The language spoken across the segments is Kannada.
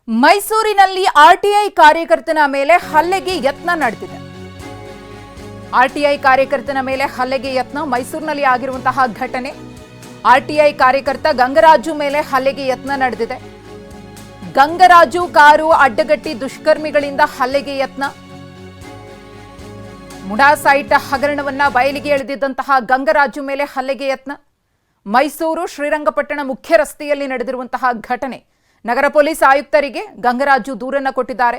ಮೈಸೂರಿನಲ್ಲಿ ಆರ್ಟಿಐ ಕಾರ್ಯಕರ್ತನ ಮೇಲೆ ಹಲ್ಲೆಗೆ ಯತ್ನ ನಡೆದಿದೆ. ಆರ್ಟಿಐ ಕಾರ್ಯಕರ್ತನ ಮೇಲೆ ಹಲ್ಲೆಗೆ ಯತ್ನ ಮೈಸೂರಿನಲ್ಲಿ ಆಗಿರುವಂತಹ ಘಟನೆ. ಆರ್ಟಿಐ ಕಾರ್ಯಕರ್ತ ಗಂಗರಾಜು ಮೇಲೆ ಹಲ್ಲೆಗೆ ಯತ್ನ ನಡೆದಿದೆ. ಗಂಗರಾಜು ಕಾರು ಅಡ್ಡಗಟ್ಟಿ ದುಷ್ಕರ್ಮಿಗಳಿಂದ ಹಲ್ಲೆಗೆ ಯತ್ನ. ಮುಡಾ ಸೈಟ್ ಹಗರಣವನ್ನ ಬಯಲಿಗೆ ಎಳೆದಿದ್ದಂತಹ ಗಂಗರಾಜು ಮೇಲೆ ಹಲ್ಲೆಗೆ ಯತ್ನ. ಮೈಸೂರು ಶ್ರೀರಂಗಪಟ್ಟಣ ಮುಖ್ಯ ರಸ್ತೆಯಲ್ಲಿ ನಡೆದಿರುವಂತಹ ಘಟನೆ. ನಗರ ಪೊಲೀಸ್ ಆಯುಕ್ತರಿಗೆ ಗಂಗರಾಜು ದೂರನ್ನ ಕೊಟ್ಟಿದ್ದಾರೆ.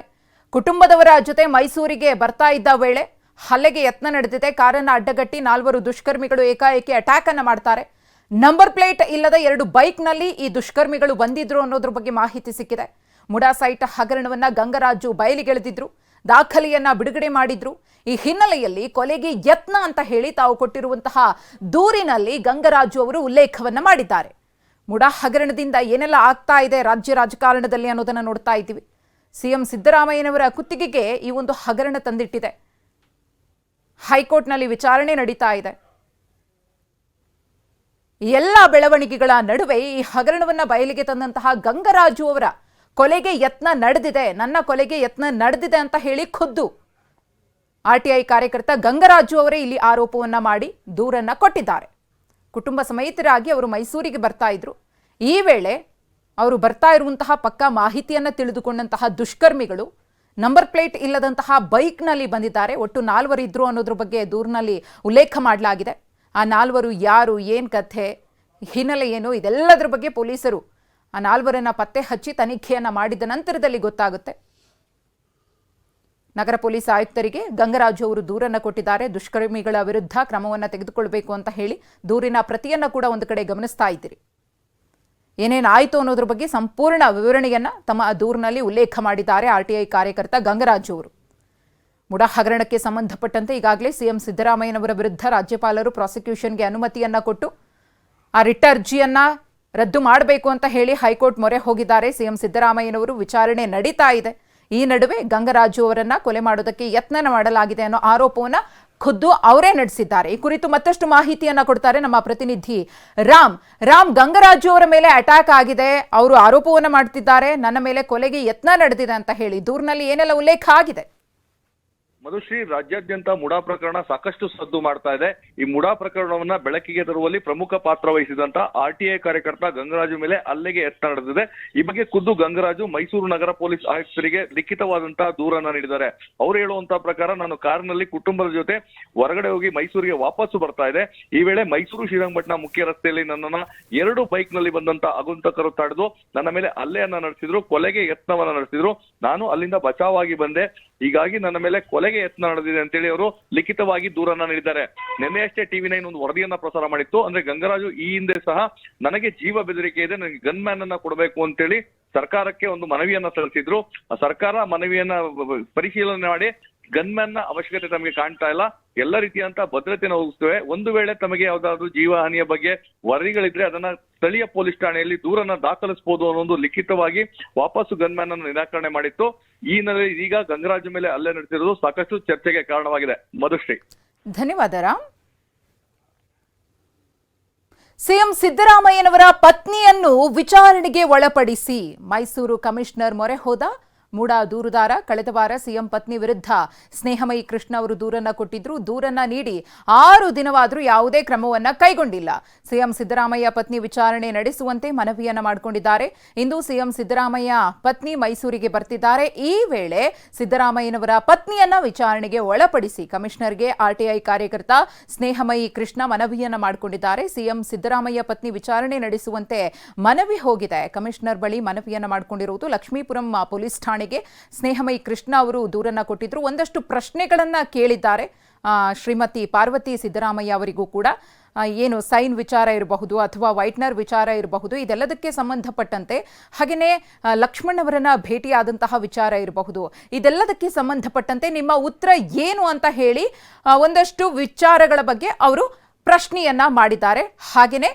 ಕುಟುಂಬದವರ ಜೊತೆ ಮೈಸೂರಿಗೆ ಬರ್ತಾ ಇದ್ದ ವೇಳೆ ಹಲ್ಲೆಗೆ ಯತ್ನ ನಡೆದಿದೆ. ಕಾರನ್ನ ಅಡ್ಡಗಟ್ಟಿ 4 ದುಷ್ಕರ್ಮಿಗಳು ಏಕಾಏಕಿ ಅಟ್ಯಾಕ್ ಅನ್ನ ಮಾಡ್ತಾರೆ. ನಂಬರ್ ಪ್ಲೇಟ್ ಇಲ್ಲದ 2 ಬೈಕ್ನಲ್ಲಿ ಈ ದುಷ್ಕರ್ಮಿಗಳು ಬಂದಿದ್ರು ಅನ್ನೋದ್ರ ಬಗ್ಗೆ ಮಾಹಿತಿ ಸಿಕ್ಕಿದೆ. ಮುಡಾ ಸೈಟ್ ಹಗರಣವನ್ನ ಗಂಗರಾಜು ಬಯಲಿಗೆಳೆದಿದ್ರು, ದಾಖಲೆಯನ್ನ ಬಿಡುಗಡೆ ಮಾಡಿದ್ರು. ಈ ಹಿನ್ನೆಲೆಯಲ್ಲಿ ಕೊಲೆಗೆ ಯತ್ನ ಅಂತ ಹೇಳಿ ತಾವು ಕೊಟ್ಟಿರುವಂತಹ ದೂರಿನಲ್ಲಿ ಗಂಗರಾಜು ಅವರು ಉಲ್ಲೇಖವನ್ನ ಮಾಡಿದ್ದಾರೆ. ಮುಡಾ ಹಗರಣದಿಂದ ಏನೆಲ್ಲ ಆಗ್ತಾ ಇದೆ ರಾಜ್ಯ ರಾಜಕಾರಣದಲ್ಲಿ ಅನ್ನೋದನ್ನ ನೋಡ್ತಾ ಇದ್ದೀವಿ. ಸಿಎಂ ಸಿದ್ದರಾಮಯ್ಯನವರ ಕುತ್ತಿಗೆಗೆ ಈ ಒಂದು ಹಗರಣ ತಂದಿಟ್ಟಿದೆ. ಹೈಕೋರ್ಟ್ನಲ್ಲಿ ವಿಚಾರಣೆ ನಡೀತಾ ಇದೆ. ಎಲ್ಲ ಬೆಳವಣಿಗೆಗಳ ನಡುವೆ ಈ ಹಗರಣವನ್ನ ಬಯಲಿಗೆ ತಂದಂತಹ ಗಂಗರಾಜು ಅವರ ಕೊಲೆಗೆ ಯತ್ನ ನಡೆದಿದೆ, ನನ್ನ ಕೊಲೆಗೆ ಯತ್ನ ನಡೆದಿದೆ ಅಂತ ಹೇಳಿ ಖುದ್ದು ಆರ್ಟಿಐ ಕಾರ್ಯಕರ್ತ ಗಂಗರಾಜು ಅವರೇ ಇಲ್ಲಿ ಆರೋಪವನ್ನ ಮಾಡಿ ದೂರನ್ನ ಕೊಟ್ಟಿದ್ದಾರೆ. ಕುಟುಂಬ ಸಮೇತರಾಗಿ ಅವರು ಮೈಸೂರಿಗೆ ಬರ್ತಾ ಇದ್ರು. ಈ ವೇಳೆ ಅವರು ಬರ್ತಾ ಇರುವಂತಹ ಪಕ್ಕಾ ಮಾಹಿತಿಯನ್ನ ತಿಳಿದುಕೊಂಡಂತಹ ದುಷ್ಕರ್ಮಿಗಳು ನಂಬರ್ ಪ್ಲೇಟ್ ಇಲ್ಲದಂತಹ ಬೈಕ್ನಲ್ಲಿ ಬಂದಿದ್ದಾರೆ. ಒಟ್ಟು 4 ಇದ್ರು ಅನ್ನೋದ್ರ ಬಗ್ಗೆ ದೂರಿನಲ್ಲಿ ಉಲ್ಲೇಖ ಮಾಡಲಾಗಿದೆ. ಆ 4 ಯಾರು, ಏನ್ ಕಥೆ, ಹಿನ್ನೆಲೆ ಏನು, ಇದೆಲ್ಲದರ ಬಗ್ಗೆ ಪೊಲೀಸರು ಆ 4ರನ್ನ ಪತ್ತೆ ಹಚ್ಚಿ ತನಿಖೆಯನ್ನ ಮಾಡಿದ ನಂತರದಲ್ಲಿ ಗೊತ್ತಾಗುತ್ತೆ. ನಗರ ಪೊಲೀಸ್ ಆಯುಕ್ತರಿಗೆ ಗಂಗರಾಜು ಅವರು ದೂರನ್ನ ಕೊಟ್ಟಿದ್ದಾರೆ. ದುಷ್ಕರ್ಮಿಗಳ ವಿರುದ್ಧ ಕ್ರಮವನ್ನು ತೆಗೆದುಕೊಳ್ಬೇಕು ಅಂತ ಹೇಳಿ ದೂರಿನ ಪ್ರತಿಯನ್ನ ಕೂಡ ಒಂದು ಕಡೆ ಗಮನಿಸ್ತಾ ಇದ್ದೀರಿ. ಏನೇನಾಯಿತು ಅನ್ನೋದ್ರ ಬಗ್ಗೆ ಸಂಪೂರ್ಣ ವಿವರಣೆಯನ್ನ ತಮ್ಮ ದೂರಿನಲ್ಲಿ ಉಲ್ಲೇಖ ಮಾಡಿದ್ದಾರೆ ಆರ್ಟಿಐ ಕಾರ್ಯಕರ್ತ ಗಂಗರಾಜು ಅವರು. ಮುಡಾ ಹಗರಣಕ್ಕೆ ಸಂಬಂಧಪಟ್ಟಂತೆ ಈಗಾಗಲೇ ಸಿಎಂ ಸಿದ್ದರಾಮಯ್ಯನವರ ವಿರುದ್ಧ ರಾಜ್ಯಪಾಲರು ಪ್ರಾಸಿಕ್ಯೂಷನ್ಗೆ ಅನುಮತಿಯನ್ನ ಕೊಟ್ಟು ಆ ರಿಟ್ ಅರ್ಜಿಯನ್ನ ರದ್ದು ಮಾಡಬೇಕು ಅಂತ ಹೇಳಿ ಹೈಕೋರ್ಟ್ ಮೊರೆ ಹೋಗಿದ್ದಾರೆ. ಸಿಎಂ ಸಿದ್ದರಾಮಯ್ಯನವರು ವಿಚಾರಣೆ ನಡೀತಾ ಇದೆ. ಈ ನಡುವೆ ಗಂಗರಾಜು ಅವರನ್ನ ಕೊಲೆ ಮಾಡೋದಕ್ಕೆ ಯತ್ನ ಮಾಡಲಾಗಿದೆ ಅನ್ನೋ ಆರೋಪವನ್ನ ಖುದ್ದು ಅವರೇ ನಡೆಸಿದ್ದಾರೆ. ಈ ಕುರಿತು ಮತ್ತಷ್ಟು ಮಾಹಿತಿಯನ್ನ ಕೊಡ್ತಾರೆ ನಮ್ಮ ಪ್ರತಿನಿಧಿ ರಾಮ್. ಗಂಗರಾಜು ಅವರ ಮೇಲೆ ಅಟ್ಯಾಕ್ ಆಗಿದೆ, ಅವರು ಆರೋಪವನ್ನ ಮಾಡ್ತಿದ್ದಾರೆ, ನನ್ನ ಮೇಲೆ ಕೊಲೆಗೆ ಯತ್ನ ನಡೆದಿದೆ ಅಂತ ಹೇಳಿ ದೂರಿನಲ್ಲಿ ಏನೆಲ್ಲ ಉಲ್ಲೇಖ ಆಗಿದೆ? ಮಧುಶ್ರೀ, ರಾಜ್ಯಾದ್ಯಂತ ಮುಡಾ ಪ್ರಕರಣ ಸಾಕಷ್ಟು ಸದ್ದು ಮಾಡ್ತಾ ಇದೆ. ಈ ಮುಡಾ ಪ್ರಕರಣವನ್ನ ಬೆಳಕಿಗೆ ತರುವಲ್ಲಿ ಪ್ರಮುಖ ಪಾತ್ರ ವಹಿಸಿದಂತ ಆರ್ಟಿಐ ಕಾರ್ಯಕರ್ತ ಗಂಗರಾಜು ಮೇಲೆ ಹಲ್ಲೆಗೆ ಯತ್ನ ನಡೆದಿದೆ. ಈ ಬಗ್ಗೆ ಖುದ್ದು ಗಂಗರಾಜು ಮೈಸೂರು ನಗರ ಪೊಲೀಸ್ ಆಯುಕ್ತರಿಗೆ ಲಿಖಿತವಾದಂತಹ ದೂರನ್ನ ನೀಡಿದ್ದಾರೆ. ಅವರು ಹೇಳುವಂತಹ ಪ್ರಕಾರ, ನಾನು ಕಾರಿನಲ್ಲಿ ಕುಟುಂಬದ ಜೊತೆ ಹೊರಗಡೆ ಹೋಗಿ ಮೈಸೂರಿಗೆ ವಾಪಸ್ಸು ಬರ್ತಾ ಇದೆ. ಈ ವೇಳೆ ಮೈಸೂರು ಶ್ರೀರಂಗಪಟ್ಟಣ ಮುಖ್ಯ ರಸ್ತೆಯಲ್ಲಿ ನನ್ನನ್ನ 2 ಬೈಕ್ ನಲ್ಲಿ ಬಂದಂತ ಆಗುಂತಕರು ತಡೆದು ನನ್ನ ಮೇಲೆ ಹಲ್ಲೆಯನ್ನ ನಡೆಸಿದ್ರು, ಕೊಲೆಗೆ ಯತ್ನವನ್ನ ನಡೆಸಿದ್ರು. ನಾನು ಅಲ್ಲಿಂದ ಬಚಾವಾಗಿ ಬಂದೆ. ಹೀಗಾಗಿ ನನ್ನ ಮೇಲೆ ಕೊಲೆಗೆ ಯತ್ನ ನಡೆದಿದೆ ಅಂತೇಳಿ ಅವರು ಲಿಖಿತವಾಗಿ ದೂರನ್ನ ನೀಡಿದ್ದಾರೆ. ನಿನ್ನೆಯಷ್ಟೇ TV9 ಒಂದು ವರದಿಯನ್ನ ಪ್ರಸಾರ ಮಾಡಿತ್ತು. ಅಂದ್ರೆ ಗಂಗರಾಜು ಈ ಹಿಂದೆ ಸಹ ನನಗೆ ಜೀವ ಬೆದರಿಕೆ ಇದೆ, ನನಗೆ ಗನ್ ಮ್ಯಾನ್ ಅನ್ನ ಕೊಡಬೇಕು ಅಂತೇಳಿ ಸರ್ಕಾರಕ್ಕೆ ಒಂದು ಮನವಿಯನ್ನ ಸಲ್ಲಿಸಿದ್ರು. ಸರ್ಕಾರ ಮನವಿಯನ್ನ ಪರಿಶೀಲನೆ ಮಾಡಿ ಗನ್ ಮ್ಯಾನ್ ನ ಅವಶ್ಯಕತೆ ತಮಗೆ ಕಾಣ್ತಾ ಇಲ್ಲ, ಎಲ್ಲ ರೀತಿಯಂತ ಭದ್ರತೆಯನ್ನು ಒದಗಿಸ್ತೇವೆ, ಒಂದು ವೇಳೆ ತಮಗೆ ಯಾವ್ದಾದ್ರು ಜೀವಹಾನಿಯ ಬಗ್ಗೆ ವರದಿಗಳಿದ್ರೆ ಅದನ್ನ ಸ್ಥಳೀಯ ಪೊಲೀಸ್ ಠಾಣೆಯಲ್ಲಿ ದೂರನ್ನ ದಾಖಲಿಸಬಹುದು ಅನ್ನೋ ಲಿಖಿತವಾಗಿ ವಾಪಸ್ಸು ಗನ್ ಮ್ಯಾನ್ ಅನ್ನು ನಿರಾಕರಣೆ ಮಾಡಿತ್ತು. ಈ ಹಿನ್ನೆಲೆಯಲ್ಲಿ ಈಗ ಗಂಗರಾಜು ಮೇಲೆ ಹಲ್ಲೆ ನಡೆಸಿರುವುದು ಸಾಕಷ್ಟು ಚರ್ಚೆಗೆ ಕಾರಣವಾಗಿದೆ. ಮಧುಶ್ರೀ, ಧನ್ಯವಾದ ರಾಮ್. ಸಿಎಂ ಸಿದ್ದರಾಮಯ್ಯನವರ ಪತ್ನಿಯನ್ನು ವಿಚಾರಣೆಗೆ ಒಳಪಡಿಸಿ ಮೈಸೂರು ಕಮಿಷನರ್ ಮೊರೆ ಹೋದ ಮುಡಾ ದೂರುದಾರ. ಕಳೆದ ವಾರ ಸಿಎಂ ಪತ್ನಿ ವಿರುದ್ಧ ಸ್ನೇಹಮಯಿ ಕೃಷ್ಣ ಅವರು ದೂರನ್ನ ಕೊಟ್ಟಿದ್ರು. ದೂರನ್ನ ನೀಡಿ 6 ದಿನವಾದರೂ ಯಾವುದೇ ಕ್ರಮವನ್ನ ಕೈಗೊಂಡಿಲ್ಲ. ಸಿಎಂ ಸಿದ್ದರಾಮಯ್ಯ ಪತ್ನಿ ವಿಚಾರಣೆ ನಡೆಸುವಂತೆ ಮನವಿಯನ್ನ ಮಾಡಿಕೊಂಡಿದ್ದಾರೆ. ಇಂದು ಸಿಎಂ ಸಿದ್ದರಾಮಯ್ಯ ಪತ್ನಿ ಮೈಸೂರಿಗೆ ಬರ್ತಿದ್ದಾರೆ. ಈ ವೇಳೆ ಸಿದ್ದರಾಮಯ್ಯನವರ ಪತ್ನಿಯನ್ನ ವಿಚಾರಣೆಗೆ ಒಳಪಡಿಸಿ ಕಮಿಷನರ್ಗೆ ಆರ್ಟಿಐ ಕಾರ್ಯಕರ್ತ ಸ್ನೇಹಮಯಿ ಕೃಷ್ಣ ಮನವಿಯನ್ನ ಮಾಡಿಕೊಂಡಿದ್ದಾರೆ. ಸಿಎಂ ಸಿದ್ದರಾಮಯ್ಯ ಪತ್ನಿ ವಿಚಾರಣೆ ನಡೆಸುವಂತೆ ಮನವಿ ಹೋಗಿದೆ. ಕಮಿಷನರ್ ಬಳಿ ಮನವಿಯನ್ನ ಮಾಡಿಕೊಂಡಿರುವುದು ಲಕ್ಷ್ಮೀಪುರಂ ಪೊಲೀಸ್ ಠಾಣೆ. ಸ್ನೇಹಮಯಿ ಕೃಷ್ಣ ಅವರು ದೂರನ್ನ ಕೊಟ್ಟಿದ್ರು. ಒಂದಷ್ಟು ಪ್ರಶ್ನೆಗಳನ್ನ ಕೇಳಿದ್ದಾರೆ ಶ್ರೀಮತಿ ಪಾರ್ವತಿ ಸಿದ್ದರಾಮಯ್ಯ ಅವರಿಗೂ ಕೂಡ. ಏನು ಸೈನ್ ವಿಚಾರ ಇರಬಹುದು ಅಥವಾ ವೈಟ್ನರ್ ವಿಚಾರ ಇರಬಹುದು, ಇದೆಲ್ಲದಕ್ಕೆ ಸಂಬಂಧಪಟ್ಟಂತೆ, ಹಾಗೆಯೇ ಲಕ್ಷ್ಮಣವರನ್ನ ಭೇಟಿಯಾದಂತಹ ವಿಚಾರ ಇರಬಹುದು, ಇದೆಲ್ಲದಕ್ಕೆ ಸಂಬಂಧಪಟ್ಟಂತೆ ನಿಮ್ಮ ಉತ್ತರ ಏನು ಅಂತ ಹೇಳಿ ಒಂದಷ್ಟು ವಿಚಾರಗಳ ಬಗ್ಗೆ ಅವರು ಪ್ರಶ್ನೆಯನ್ನ ಮಾಡಿದ್ದಾರೆ. ಹಾಗೆಯೇ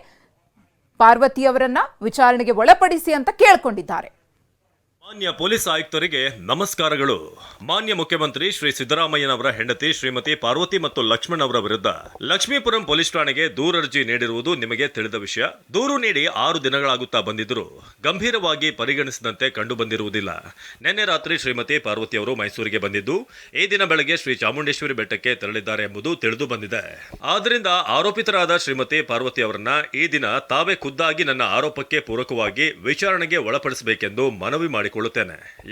ಪಾರ್ವತಿಯವರನ್ನ ವಿಚಾರಣೆಗೆ ಒಳಪಡಿಸಿ ಅಂತ ಕೇಳ್ಕೊಂಡಿದ್ದಾರೆ. ಮಾನ್ಯ ಪೊಲೀಸ್ ಆಯುಕ್ತರಿಗೆ ನಮಸ್ಕಾರಗಳು. ಮಾನ್ಯ ಮುಖ್ಯಮಂತ್ರಿ ಶ್ರೀ ಸಿದ್ದರಾಮಯ್ಯನವರ ಹೆಂಡತಿ ಶ್ರೀಮತಿ ಪಾರ್ವತಿ ಮತ್ತು ಲಕ್ಷ್ಮಣ್ ಅವರ ವಿರುದ್ಧ ಲಕ್ಷ್ಮೀಪುರಂ ಪೊಲೀಸ್ ಠಾಣೆಗೆ ದೂರರ್ಜಿ ನೀಡಿರುವುದು ನಿಮಗೆ ತಿಳಿದ ವಿಷಯ. ದೂರು ನೀಡಿ 6 ದಿನಗಳಾಗುತ್ತಾ ಬಂದಿದ್ದರೂ ಗಂಭೀರವಾಗಿ ಪರಿಗಣಿಸಿದಂತೆ ಕಂಡು ಬಂದಿರುವುದಿಲ್ಲ. ನಿನ್ನೆ ರಾತ್ರಿ ಶ್ರೀಮತಿ ಪಾರ್ವತಿ ಅವರು ಮೈಸೂರಿಗೆ ಬಂದಿದ್ದು ಈ ದಿನ ಬೆಳಗ್ಗೆ ಶ್ರೀ ಚಾಮುಂಡೇಶ್ವರಿ ಬೆಟ್ಟಕ್ಕೆ ತೆರಳಿದ್ದಾರೆ ಎಂಬುದು ತಿಳಿದು ಬಂದಿದೆ. ಆದ್ದರಿಂದ ಆರೋಪಿತರಾದ ಶ್ರೀಮತಿ ಪಾರ್ವತಿ ಅವರನ್ನ ಈ ದಿನ ತಾವೇ ಖುದ್ದಾಗಿ ನನ್ನ ಆರೋಪಕ್ಕೆ ಪೂರಕವಾಗಿ ವಿಚಾರಣೆಗೆ ಒಳಪಡಿಸಬೇಕೆಂದು ಮನವಿ ಮಾಡಿಕೊಳ್ಳುತ್ತೇನೆ.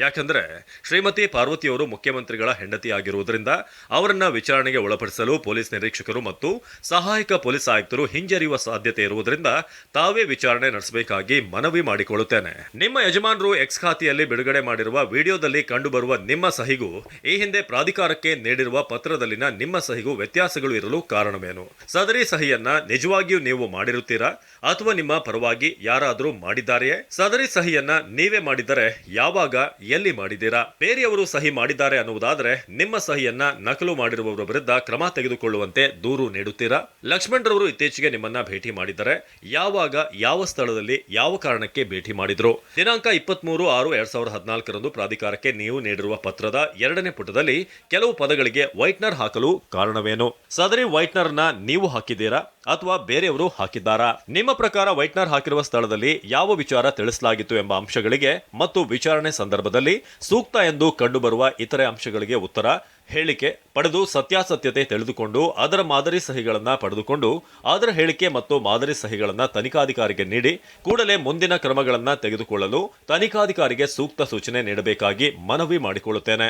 ಯಾಕಂದ್ರೆ ಶ್ರೀಮತಿ ಪಾರ್ವತಿಯವರು ಮುಖ್ಯಮಂತ್ರಿಗಳ ಹೆಂಡತಿ ಆಗಿರುವುದರಿಂದ ಅವರನ್ನ ವಿಚಾರಣೆಗೆ ಒಳಪಡಿಸಲು ಪೊಲೀಸ್ ನಿರೀಕ್ಷಕರು ಮತ್ತು ಸಹಾಯಕ ಪೊಲೀಸ್ ಆಯುಕ್ತರು ಹಿಂಜರಿಯುವ ಸಾಧ್ಯತೆ ಇರುವುದರಿಂದ ತಾವೇ ವಿಚಾರಣೆ ನಡೆಸಬೇಕಾಗಿ ಮನವಿ ಮಾಡಿಕೊಳ್ಳುತ್ತೇನೆ. ನಿಮ್ಮ ಯಜಮಾನರು ಎಕ್ಸ್ ಖಾತೆಯಲ್ಲಿ ಬಿಡುಗಡೆ ಮಾಡಿರುವ ವಿಡಿಯೋದಲ್ಲಿ ಕಂಡುಬರುವ ನಿಮ್ಮ ಸಹಿಗೂ ಈ ಹಿಂದೆ ಪ್ರಾಧಿಕಾರಕ್ಕೆ ನೀಡಿರುವ ಪತ್ರದಲ್ಲಿನ ನಿಮ್ಮ ಸಹಿಗೂ ವ್ಯತ್ಯಾಸಗಳು ಇರಲು ಕಾರಣವೇನು? ಸದರಿ ಸಹಿಯನ್ನ ನಿಜವಾಗಿಯೂ ನೀವು ಮಾಡಿರುತ್ತೀರಾ ಅಥವಾ ನಿಮ್ಮ ಪರವಾಗಿ ಯಾರಾದರೂ ಮಾಡಿದ್ದಾರೆಯೇ? ಸದರಿ ಸಹಿಯನ್ನ ನೀವೇ ಮಾಡಿದ್ದರೆ ಯಾವಾಗ, ಎಲ್ಲಿ ಮಾಡಿದ್ದೀರಾ? ಬೇರೆಯವರು ಸಹಿ ಮಾಡಿದ್ದಾರೆ ಅನ್ನುವುದಾದರೆ ನಿಮ್ಮ ಸಹಿಯನ್ನ ನಕಲು ಮಾಡಿರುವವರ ವಿರುದ್ಧ ಕ್ರಮ ತೆಗೆದುಕೊಳ್ಳುವಂತೆ ದೂರು ನೀಡುತ್ತೀರಾ? ಲಕ್ಷ್ಮಣ್ ರವರು ಇತ್ತೀಚೆಗೆ ನಿಮ್ಮನ್ನ ಭೇಟಿ ಮಾಡಿದ್ದಾರೆ. ಯಾವಾಗ, ಯಾವ ಸ್ಥಳದಲ್ಲಿ, ಯಾವ ಕಾರಣಕ್ಕೆ ಭೇಟಿ ಮಾಡಿದ್ರು? ದಿನಾಂಕ 23/6/2014 ಪ್ರಾಧಿಕಾರಕ್ಕೆ ನೀವು ನೀಡಿರುವ ಪತ್ರದ 2ನೇ ಪುಟದಲ್ಲಿ ಕೆಲವು ಪದಗಳಿಗೆ ವೈಟ್ನರ್ ಹಾಕಲು ಕಾರಣವೇನು? ಸದರಿ ವೈಟ್ನರ್ ನ ನೀವು ಹಾಕಿದ್ದೀರಾ ಅಥವಾ ಬೇರೆಯವರು ಹಾಕಿದ್ದಾರಾ? ನಿಮ್ಮ ಪ್ರಕಾರ ವೈಟ್ನರ್ ಹಾಕಿರುವ ಸ್ಥಳದಲ್ಲಿ ಯಾವ ವಿಚಾರ ತಿಳಿಸಲಾಗಿತ್ತು ಎಂಬ ಅಂಶಗಳಿಗೆ ಮತ್ತು ವಿಚಾರಣೆ ಸಂದರ್ಭದಲ್ಲಿ ಸೂಕ್ತ ಎಂದು ಕಂಡುಬರುವ ಇತರೆ ಅಂಶಗಳಿಗೆ ಉತ್ತರ, ಹೇಳಿಕೆ ಪಡೆದು ಸತ್ಯಾಸತ್ಯತೆ ತಿಳಿದುಕೊಂಡು ಅದರ ಮಾದರಿ ಸಹಿಗಳನ್ನ ಪಡೆದುಕೊಂಡು ಅದರ ಹೇಳಿಕೆ ಮತ್ತು ಮಾದರಿ ಸಹಿಗಳನ್ನ ತನಿಖಾಧಿಕಾರಿಗೆ ನೀಡಿ ಕೂಡಲೇ ಮುಂದಿನ ಕ್ರಮಗಳನ್ನ ತೆಗೆದುಕೊಳ್ಳಲು ತನಿಖಾಧಿಕಾರಿಗೆ ಸೂಕ್ತ ಸೂಚನೆ ನೀಡಬೇಕಾಗಿ ಮನವಿ ಮಾಡಿಕೊಳ್ಳುತ್ತೇನೆ.